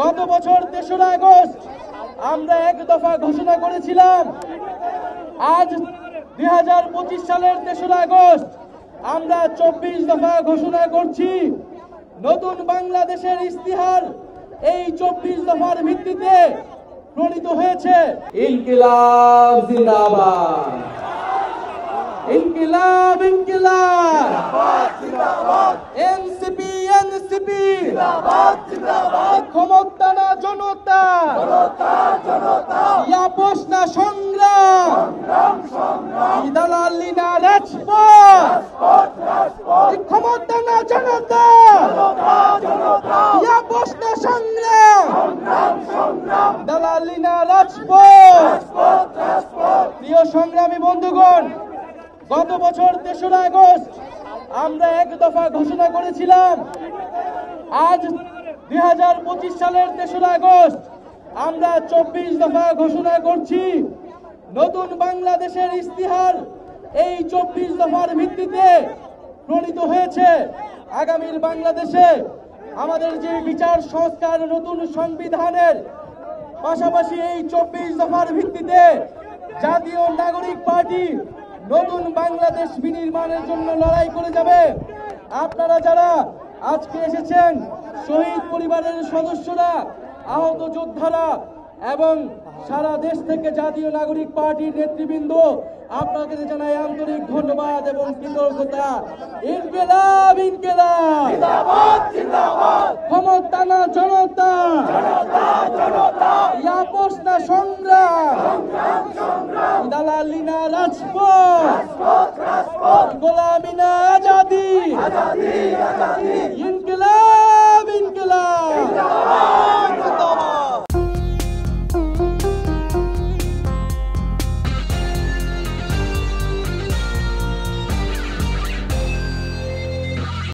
গত বছর ৩রা আগস্ট আমরা এক দফা ঘোষণা করেছিলাম। আজ ২০২৫ সালের ৩রা আগস্ট আমরা ২৪ দফা ঘোষণা করছি। নতুন বাংলাদেশের ইস্তিহার এই ২৪ দফার ভিত্তিতে প্রণীত হয়েছে। ইনকিলাব জিন্দাবাদ, ইনকিলাব ইনকিলাব, এনসিপি এনসিপি, ক্ষমতা না জনতা, আপোষ না সংগ্রাম, দালালি না রাজপথ, ক্ষমতা না জনতা, আপোষ না সংগ্রাম, দালালি না রাজপথ। প্রিয় সংগ্রামী বন্ধুগণ, গত বছর ৩রা আগস্ট আমরা এক দফা ঘোষণা করেছিলাম। আজ ২০২৫ সালের ৩রা আগস্ট আমরা ২৪ দফা ঘোষণা করছি। নতুন বাংলাদেশের ইস্তিহার এই ২৪ দফার ভিত্তিতে প্রণীত হয়েছে। আগামীর বাংলাদেশে আমাদের যে বিচার সংস্কার, নতুন সংবিধানের পাশাপাশি এই ২৪ দফার ভিত্তিতে জাতীয় নাগরিক পার্টি নতুন বাংলাদেশ বিনির্মাণের জন্য লড়াই করে যাবে। আপনারা যারা আজকে এসেছেন, শহীদ পরিবারের সদস্যরা, আহত যোদ্ধারা এবং সারা দেশ থেকে জাতীয় নাগরিক পার্টির নেতৃবৃন্দ, আপনাদের জানাই আন্তরিক ধন্যবাদ এবং কৃতজ্ঞতা। ইনকিলাব ইনকিলাব, জিন্দাবাদ জিন্দাবাদ, ক্ষমতা না জনতা, আপোষ না সংগ্রাম, দালালি না রাজপথ, গোলামি না আজাদি, ইনকিলাব ইনকিলাব।